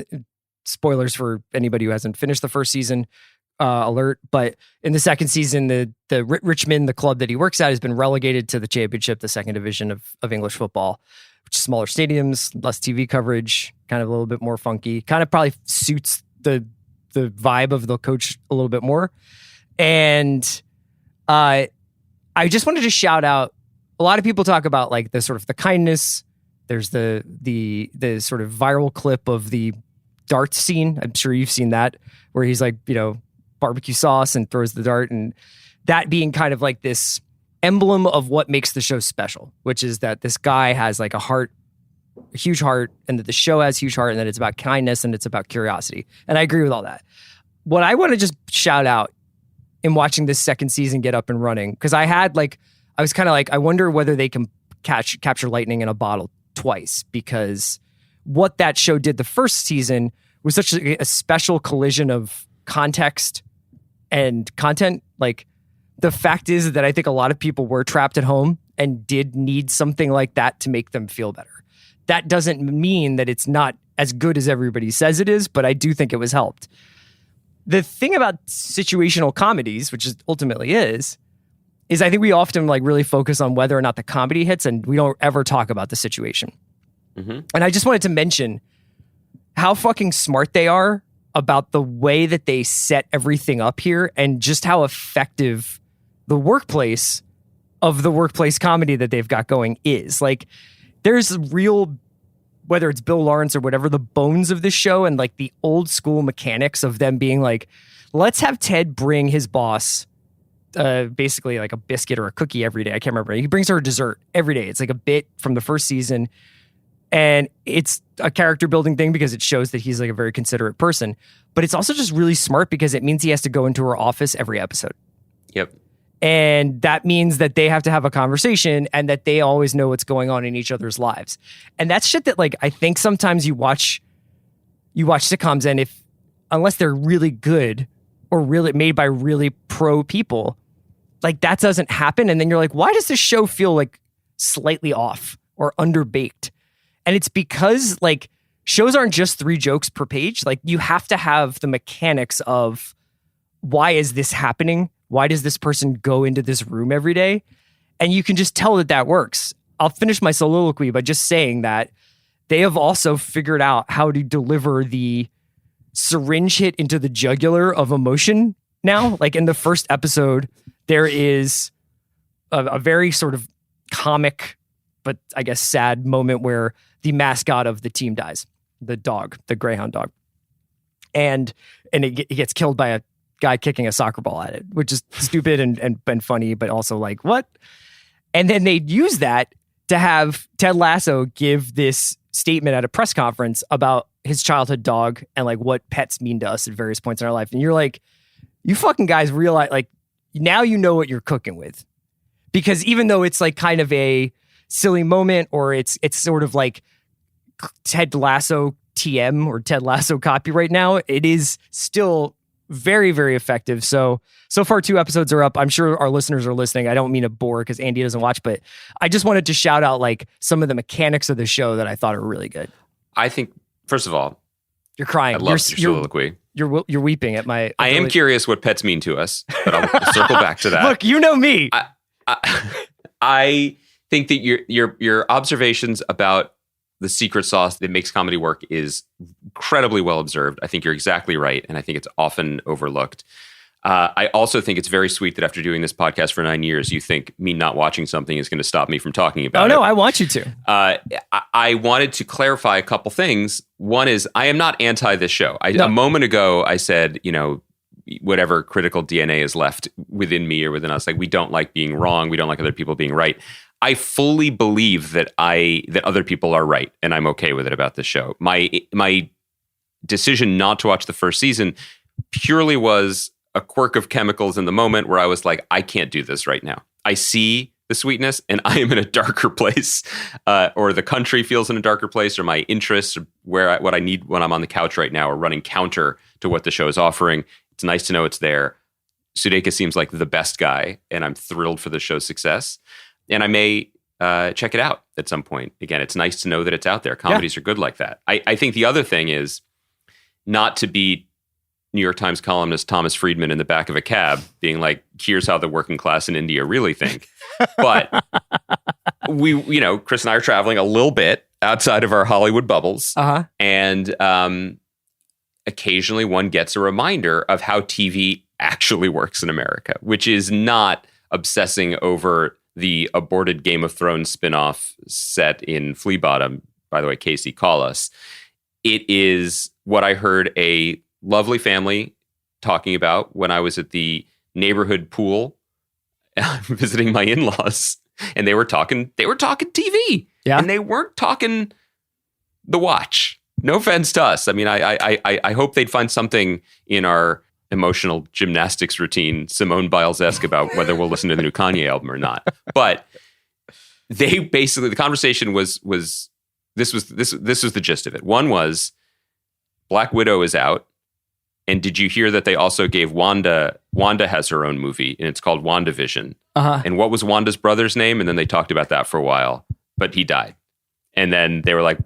spoilers for anybody who hasn't finished the first season, alert. But in the second season, the Richmond, the club that he works at, has been relegated to the championship, the second division of English football, which is smaller stadiums, less TV coverage, kind of a little bit more funky, kind of probably suits the vibe of the coach a little bit more. And I just wanted to shout out, a lot of people talk about the sort of the kindness. There's the sort of viral clip of the dart scene. I'm sure you've seen that, where he's barbecue sauce and throws the dart, and that being kind of this emblem of what makes the show special, which is that this guy has a huge heart, and that the show has huge heart, and that it's about kindness and it's about curiosity. And I agree with all that. What I want to just shout out in watching this second season get up and running, because I was kind of I wonder whether they can capture lightning in a bottle twice, because what that show did the first season was such a special collision of context and content. The fact is that I think a lot of people were trapped at home and did need something like that to make them feel better. That doesn't mean that it's not as good as everybody says it is, but I do think it was helped. The thing about situational comedies, which it ultimately is I think we often really focus on whether or not the comedy hits, and we don't ever talk about the situation. And I just wanted to mention how fucking smart they are about the way that they set everything up here, and just how effective the workplace comedy that they've got going is. There's real, whether it's Bill Lawrence or whatever, the bones of this show, and the old school mechanics of them being let's have Ted bring his boss basically a biscuit or a cookie every day. I can't remember. He brings her a dessert every day. It's a bit from the first season. And it's a character building thing because it shows that he's a very considerate person. But it's also just really smart because it means he has to go into her office every episode. Yep. And that means that they have to have a conversation, and that they always know what's going on in each other's lives. And that's shit that I think sometimes you watch sitcoms, and unless they're really good or really made by really pro people, like that doesn't happen. And then you're like, why does this show feel like slightly off or underbaked? And it's because like shows aren't just 3 jokes per page. Like you have to have the mechanics of why is this happening? Why does this person go into this room every day? And you can just tell that works. I'll finish my soliloquy by just saying that they have also figured out how to deliver the syringe hit into the jugular of emotion now. Like in the first episode, there is a very sort of comic, but I guess sad moment where the mascot of the team dies, the dog, the greyhound dog. And it gets killed by a guy kicking a soccer ball at it, which is stupid and funny, but also like, what? And then they'd use that to have Ted Lasso give this statement at a press conference about his childhood dog and like what pets mean to us at various points in our life. And you're like, you fucking guys realize, like, now you know what you're cooking with. Because even though it's like kind of a silly moment, or it's sort of like Ted Lasso TM or Ted Lasso copy right now, it is still very, very effective. So far 2 episodes are up. I'm sure our listeners are listening. I don't mean to bore because Andy doesn't watch, but I just wanted to shout out like some of the mechanics of the show that I thought are really good. I think, first of all, you're crying. I love your soliloquy. You're weeping at my. I am curious what pets mean to us, but I'll circle back to that. Look, you know me. I think that your observations about the secret sauce that makes comedy work is incredibly well observed. I think you're exactly right, and I think it's often overlooked. I also think it's very sweet that after doing this podcast for 9 years, you think me not watching something is going to stop me from talking about it. Oh, no, I want you to. I wanted to clarify a couple things. One is I am not anti this show. A moment ago, I said, whatever critical DNA is left within me or within us, like we don't like being wrong. We don't like other people being right. I fully believe that other people are right, and I'm okay with it about this show. My decision not to watch the first season purely was a quirk of chemicals in the moment where I was like, I can't do this right now. I see the sweetness and I am in a darker place, or the country feels in a darker place, or my interests, what I need when I'm on the couch right now are running counter to what the show is offering. It's nice to know it's there. Sudeikis seems like the best guy, and I'm thrilled for the show's success. And I may check it out at some point. Again, it's nice to know that it's out there. Comedies are good like that. I think the other thing is not to be New York Times columnist Thomas Friedman in the back of a cab being like, here's how the working class in India really think. But Chris and I are traveling a little bit outside of our Hollywood bubbles. Uh-huh. And occasionally one gets a reminder of how TV actually works in America, which is not obsessing over the aborted Game of Thrones spinoff set in Flea Bottom. By the way, Casey, call us. It is what I heard a lovely family talking about when I was at the neighborhood pool visiting my in-laws, and they were talking TV. Yeah. And they weren't talking The Watch. No offense to us. I mean, I hope they'd find something in our emotional gymnastics routine, Simone Biles-esque, about whether we'll listen to the new Kanye album or not. But they basically, the conversation was this was the gist of it. One was Black Widow is out. And did you hear that they also gave Wanda has her own movie, and it's called WandaVision. Uh-huh. And what was Wanda's brother's name? And then they talked about that for a while, but he died. And then they were like,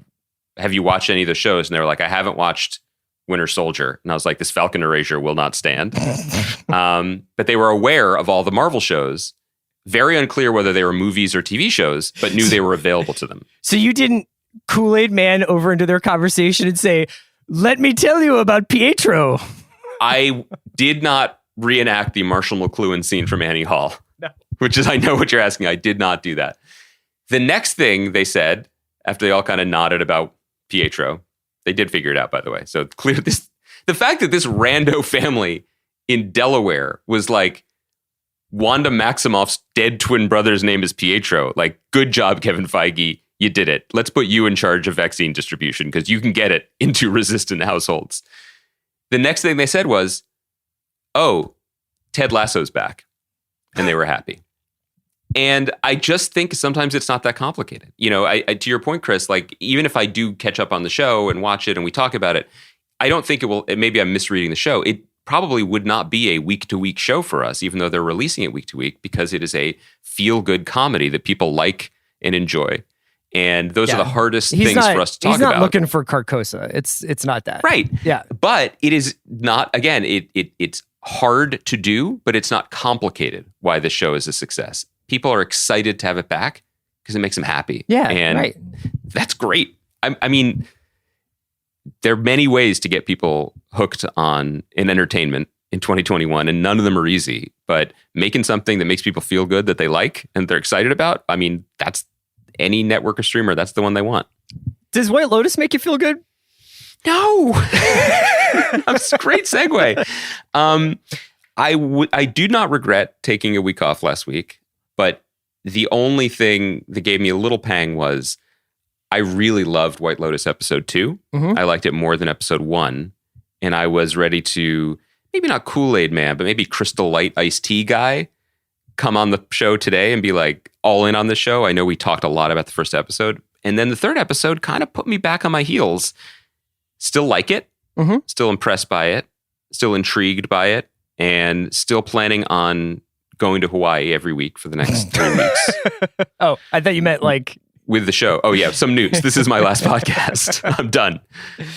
have you watched any of the shows? And they were like, I haven't watched Winter Soldier. And I was like, this Falcon erasure will not stand. But they were aware of all the Marvel shows, very unclear whether they were movies or TV shows, but knew they were available to them. So you didn't Kool-Aid Man over into their conversation and say, let me tell you about Pietro. I did not reenact the Marshall McLuhan scene from Annie Hall, which is, I know what you're asking. I did not do that. The next thing they said, after they all kind of nodded about Pietro, they did figure it out, by the way. So clear the fact that this rando family in Delaware was like, Wanda Maximoff's dead twin brother's name is Pietro. Like, good job, Kevin Feige. You did it. Let's put you in charge of vaccine distribution because you can get it into resistant households. The next thing they said was, oh, Ted Lasso's back. And they were happy. And I just think sometimes it's not that complicated. I to your point, Chris, like, even if I do catch up on the show and watch it and we talk about it, I don't think it will, maybe I'm misreading the show. It probably would not be a week-to-week show for us, even though they're releasing it week to week, because it is a feel-good comedy that people like and enjoy. And those are the hardest things for us to talk about. He's not looking for Carcosa. It's not that. Right. Yeah. But it is not, again, it's hard to do, but it's not complicated why the show is a success. People are excited to have it back because it makes them happy. Yeah. And that's great. I mean, there are many ways to get people hooked on in entertainment in 2021, and none of them are easy. But making something that makes people feel good, that they like and they're excited about, I mean, that's any network or streamer, that's the one they want. Does White Lotus make you feel good? No. That's a great segue. I do not regret taking a week off last week, but the only thing that gave me a little pang was I really loved White Lotus episode 2. Mm-hmm. I liked it more than episode 1. And I was ready to, maybe not Kool-Aid man, but maybe Crystal Light iced tea guy, come on the show today and be like all in on the show. I know we talked a lot about the first episode. And then the third episode kind of put me back on my heels. Still like it. Mm-hmm. Still impressed by it. Still intrigued by it. And still planning on going to Hawaii every week for the next 3 weeks. Oh, I thought you meant like... With the show. Oh yeah, some news. This is my last podcast. I'm done.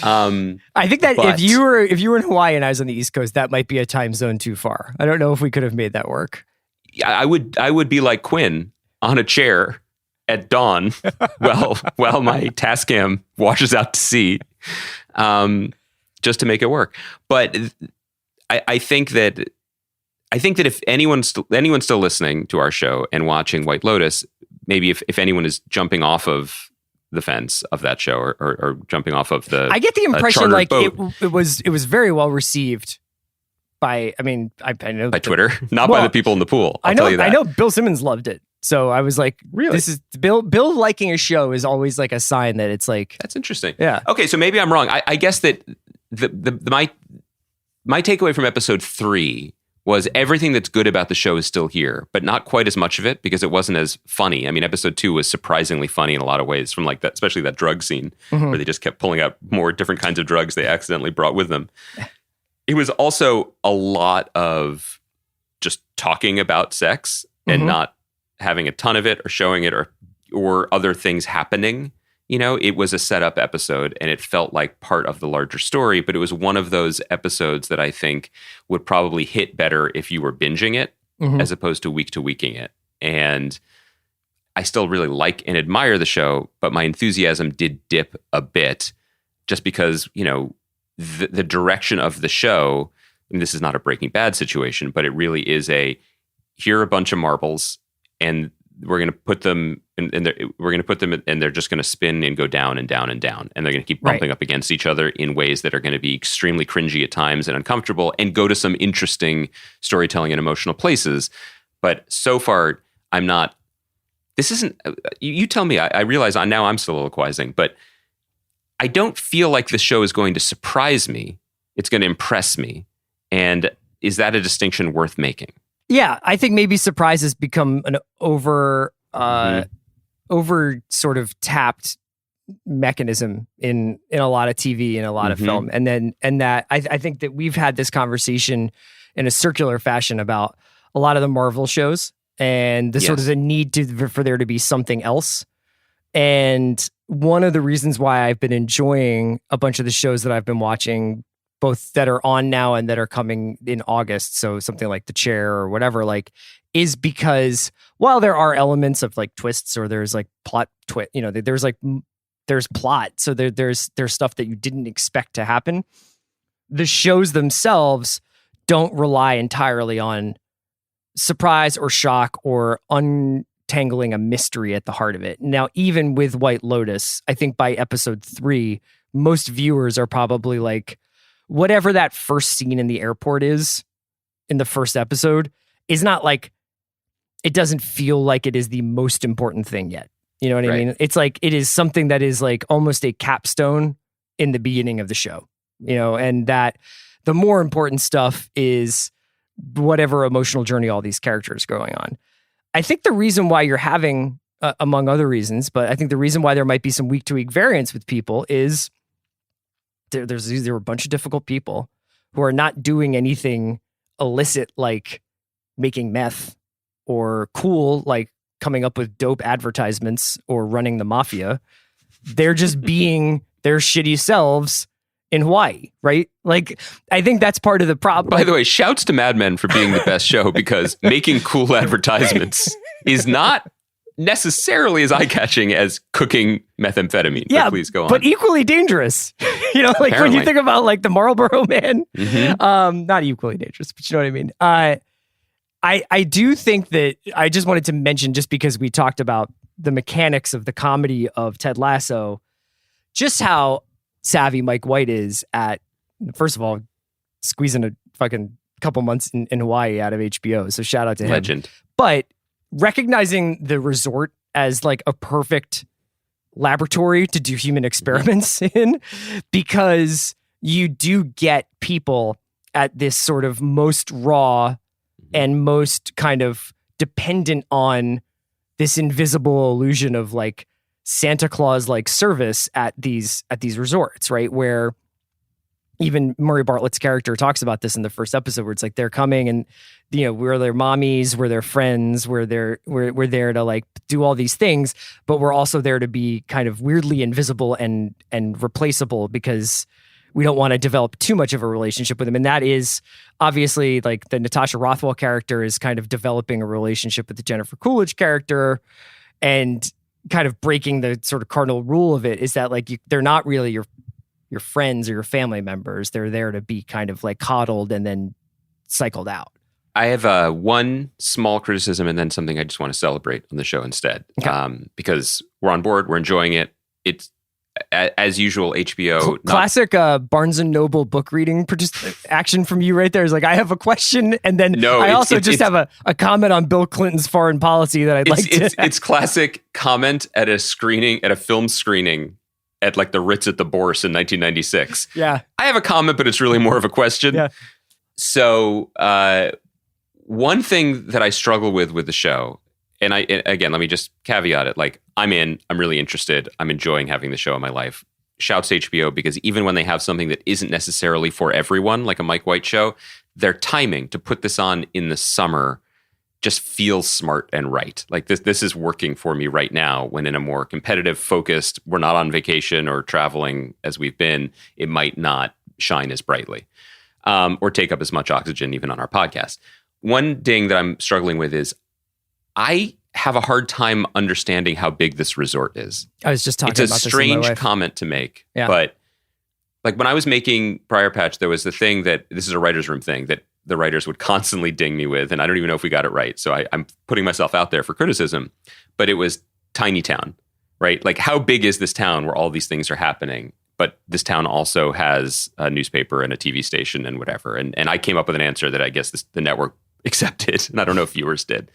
I think that if you were in Hawaii and I was on the East Coast, that might be a time zone too far. I don't know if we could have made that work. Yeah, I would be like Quinn on a chair at dawn while my Tascam washes out to sea, just to make it work. But I think that if anyone's still listening to our show and watching White Lotus, maybe if anyone is jumping off of the fence of that show or jumping off of the, I get the impression like boat, it was very well received by, I mean, I know by Twitter, not by the people in the pool. I'll tell you that. I know Bill Simmons loved it. So I was like, really? This is Bill liking a show is always like a sign that it's like, that's interesting. Yeah. Okay. So maybe I'm wrong. I guess that my takeaway from episode 3 was everything that's good about the show is still here, but not quite as much of it because it wasn't as funny. I mean, episode 2 was surprisingly funny in a lot of ways, from like that, especially that drug scene where they just kept pulling out more different kinds of drugs they accidentally brought with them. It was also a lot of just talking about sex and not having a ton of it or showing it or other things happening. You know, it was a setup episode and it felt like part of the larger story, but it was one of those episodes that I think would probably hit better if you were binging it as opposed to weeking it. And I still really like and admire the show, but my enthusiasm did dip a bit just because, you know, the direction of the show, and this is not a Breaking Bad situation, but it really is here are a bunch of marbles and we're going to put them and they're just going to spin and go down and down and down. And they're going to keep bumping up against each other in ways that are going to be extremely cringy at times and uncomfortable and go to some interesting storytelling and emotional places. But so far, this isn't, you tell me, I realize now I'm soliloquizing, but I don't feel like the show is going to surprise me. It's going to impress me. And is that a distinction worth making? Yeah, I think maybe surprise has become an over sort of tapped mechanism in a lot of TV and a lot of film. And that I think that we've had this conversation in a circular fashion about a lot of the Marvel shows and the sort of the need for there to be something else. And one of the reasons why I've been enjoying a bunch of the shows that I've been watching, both that are on now and that are coming in August, so something like The Chair or whatever, like, is because while there are elements of like twists or there's like plot there's plot, so there's stuff that you didn't expect to happen. The shows themselves don't rely entirely on surprise or shock or untangling a mystery at the heart of it. Now, even with White Lotus, I think by episode 3, most viewers are probably like, whatever that first scene in the airport is in the first episode is not like, it doesn't feel like it is the most important thing yet. You know what I mean? It's like, it is something that is like almost a capstone in the beginning of the show, you know, and that the more important stuff is whatever emotional journey all these characters are going on. I think the reason why you're having, among other reasons, but I think the reason why there might be some week to week variance with people is there were a bunch of difficult people, who are not doing anything illicit like making meth or cool like coming up with dope advertisements or running the mafia. They're just being their shitty selves in Hawaii, right? Like, I think that's part of the problem. By the way, shouts to Mad Men for being the best show, because making cool advertisements is not necessarily as eye-catching as cooking methamphetamine. Yeah, but please go on. But equally dangerous. You know, like Apparently. when you think about like the Marlboro Man, Mhm. not equally dangerous, but you know what I mean? I do think that I just wanted to mention, just because we talked about the mechanics of the comedy of Ted Lasso, just how savvy Mike White is at, first of all, squeezing a fucking couple months in Hawaii out of HBO. So shout out to him. Legend. But recognizing the resort as like a perfect laboratory to do human experiments in, because you do get people at this sort of most raw and most kind of dependent on this invisible illusion of like Santa Claus like service at these resorts, right? Where even Murray Bartlett's character talks about this in the first episode, where it's like they're coming and, you know, we're their mommies, we're their friends, we're there to like do all these things, but we're also there to be kind of weirdly invisible and replaceable, because we don't want to develop too much of a relationship with them. And that is obviously like the Natasha Rothwell character is kind of developing a relationship with the Jennifer Coolidge character, and kind of breaking the sort of cardinal rule of it is that like they're not really your friends or your family members. They're there to be kind of like coddled and then cycled out. I have one small criticism and then something I just want to celebrate on the show instead. Okay. Because we're on board, we're enjoying it. It's, as usual, HBO. Classic Barnes & Noble book reading action from you right there is like, I have a question, and then I also have a comment on Bill Clinton's foreign policy that I'd like to... It's classic comment at a film screening at like the Ritz at the Bourse in 1996. Yeah. I have a comment, but it's really more of a question. Yeah. So one thing that I struggle with the show, and again, let me just caveat it, like I'm really interested. I'm enjoying having the show in my life. Shouts to HBO, because even when they have something that isn't necessarily for everyone, like a Mike White show, their timing to put this on in the summer just feels smart and right. Like this is working for me right now, when in a more competitive, focused, we're not on vacation or traveling as we've been, it might not shine as brightly or take up as much oxygen even on our podcast. One ding that I'm struggling with is I have a hard time understanding how big this resort is. I was just talking about this. It's a strange comment to make, but like when I was making Briar Patch, there was the thing that, this is a writer's room thing, that the writers would constantly ding me with, and I don't even know if we got it right. So I'm putting myself out there for criticism, but it was tiny town, right? Like how big is this town where all these things are happening? But this town also has a newspaper and a TV station and whatever. And I came up with an answer that I guess the network accepted, and I don't know if viewers did.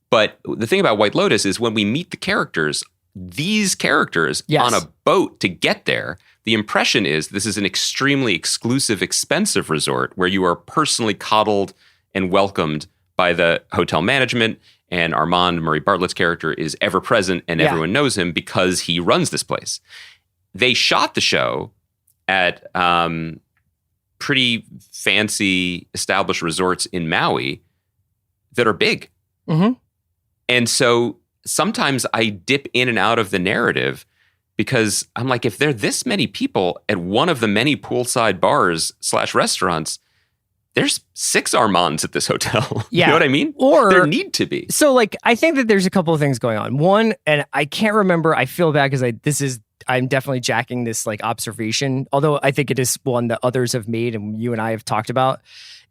But the thing about White Lotus is when we meet the characters, these characters on a boat to get there, the impression is this is an extremely exclusive, expensive resort where you are personally coddled and welcomed by the hotel management. And Armand, Murray Bartlett's character, is ever present and everyone knows him because he runs this place. They shot the show at pretty fancy established resorts in Maui that are big. Mm-hmm. And so sometimes I dip in and out of the narrative because I'm like, if there are this many people at one of the many poolside bars / restaurants, there's 6 Armands at this hotel. Yeah. You know what I mean? Or there need to be. So like, I think that there's a couple of things going on. One, and I can't remember, I feel bad because I'm definitely jacking this like observation, although I think it is one that others have made and you and I have talked about,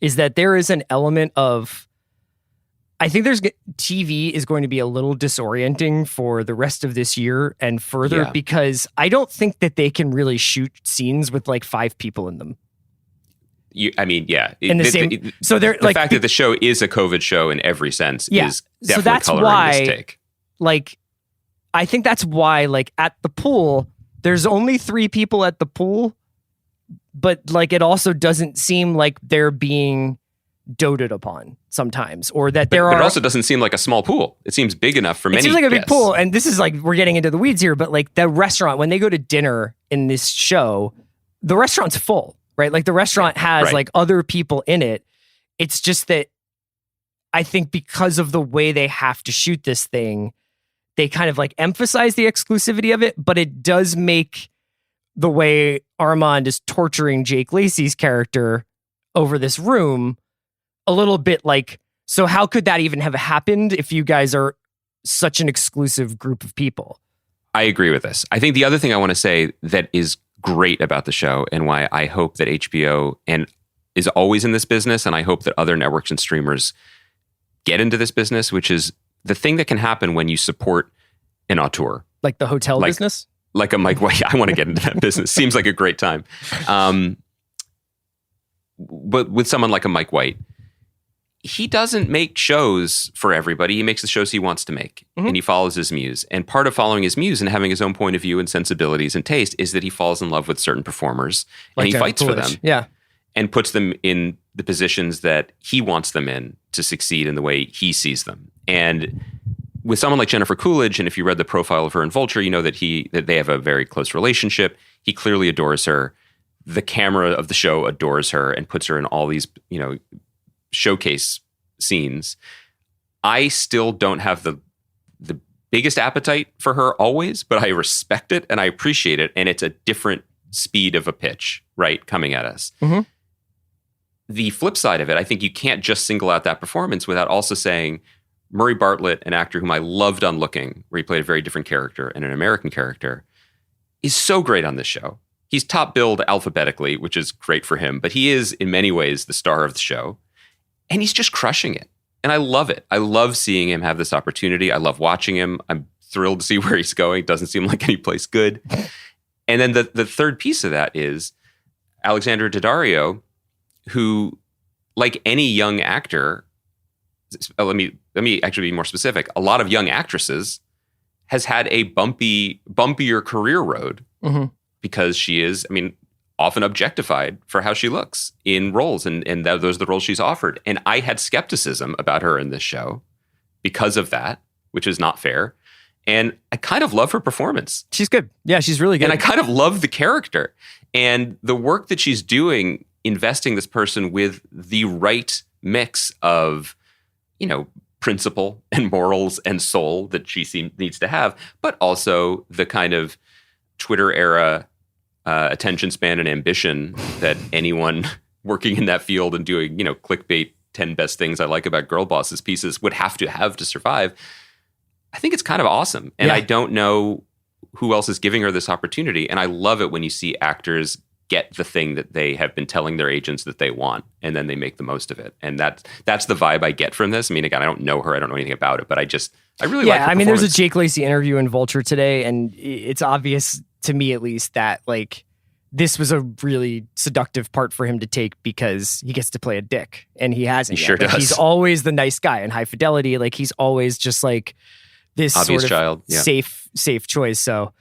is that there is an element of, I think TV is going to be a little disorienting for the rest of this year and further because I don't think that they can really shoot scenes with like 5 people in them. So they're the fact that the show is a COVID show in every sense is definitely so that's coloring why, this take. Like, I think that's why, like, at the pool, there's only 3 people at the pool, but like it also doesn't seem like they're being doted upon sometimes, or that there are. But it also doesn't seem like a small pool. It seems big enough for many. It seems like a big guests. pool, and this is like we're getting into the weeds here. But like the restaurant, when they go to dinner in this show, the restaurant's full, right? Like the restaurant has Right. like other people in it. It's just that I think because of the way they have to shoot this thing, they kind of like emphasize the exclusivity of it, but it does make the way Armand is torturing Jake Lacey's character over this room a little bit like, so how could that even have happened if you guys are such an exclusive group of people? I agree with this. I think the other thing I want to say that is great about the show and why I hope that HBO is always in this business, and I hope that other networks and streamers get into this business, which is the thing that can happen when you support an auteur. Like the hotel business? Like a Mike White. I want to get into that business. Seems like a great time. But with someone like a Mike White, he doesn't make shows for everybody. He makes the shows he wants to make, and he follows his muse. And part of following his muse and having his own point of view and sensibilities and taste is that he falls in love with certain performers, and he fights for them. Yeah. And puts them in the positions that he wants them in to succeed in the way he sees them. And with someone like Jennifer Coolidge, and if you read the profile of her in Vulture, you know that they have a very close relationship. He clearly adores her. The camera of the show adores her and puts her in all these, showcase scenes. I still don't have the biggest appetite for her always, but I respect it and I appreciate it. And it's a different speed of a pitch, right, coming at us. Mm-hmm. The flip side of it, I think you can't just single out that performance without also saying Murray Bartlett, an actor whom I loved on Looking, where he played a very different character and an American character, is so great on this show. He's top billed alphabetically, which is great for him, but he is in many ways the star of the show. And he's just crushing it. And I love it. I love seeing him have this opportunity. I love watching him. I'm thrilled to see where he's going. Doesn't seem like any place good. And then the third piece of that is Alexandra Daddario, who, like any young actor, let me actually be more specific. A lot of young actresses has had a bumpier career road because she is, often objectified for how she looks in roles, and those are the roles she's offered. And I had skepticism about her in this show because of that, which is not fair. And I kind of love her performance. She's good. Yeah, she's really good. And I kind of love the character. And the work that she's doing, investing this person with the right mix of, principle and morals and soul that she needs to have, but also the kind of Twitter era attention span and ambition that anyone working in that field and doing, clickbait 10 best things I like about girl bosses pieces would have to survive. I think it's kind of awesome. And I don't know who else is giving her this opportunity. And I love it when you see actors get the thing that they have been telling their agents that they want, and then they make the most of it. And that's the vibe I get from this. Again, I don't know her. I don't know anything about it, but I really like her performance. There's a Jake Lacey interview in Vulture today, and it's obvious to me at least that this was a really seductive part for him to take because he gets to play a dick, and he hasn't. He sure does. He's always the nice guy in High Fidelity. He's always just this obvious sort of child. Yeah. safe choice. So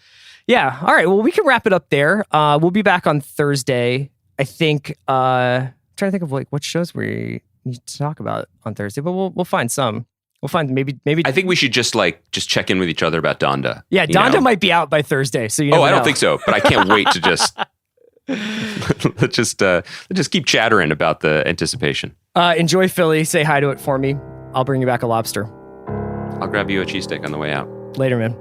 yeah. All right. Well, we can wrap it up there. We'll be back on Thursday. I think, I'm trying to think of what shows we need to talk about on Thursday, but we'll find some. We'll find maybe. I think we should just check in with each other about Donda. Yeah, Donda might be out by Thursday. So I don't think so, but I can't wait to just let's just keep chattering about the anticipation. Enjoy Philly. Say hi to it for me. I'll bring you back a lobster. I'll grab you a cheesesteak on the way out. Later, man.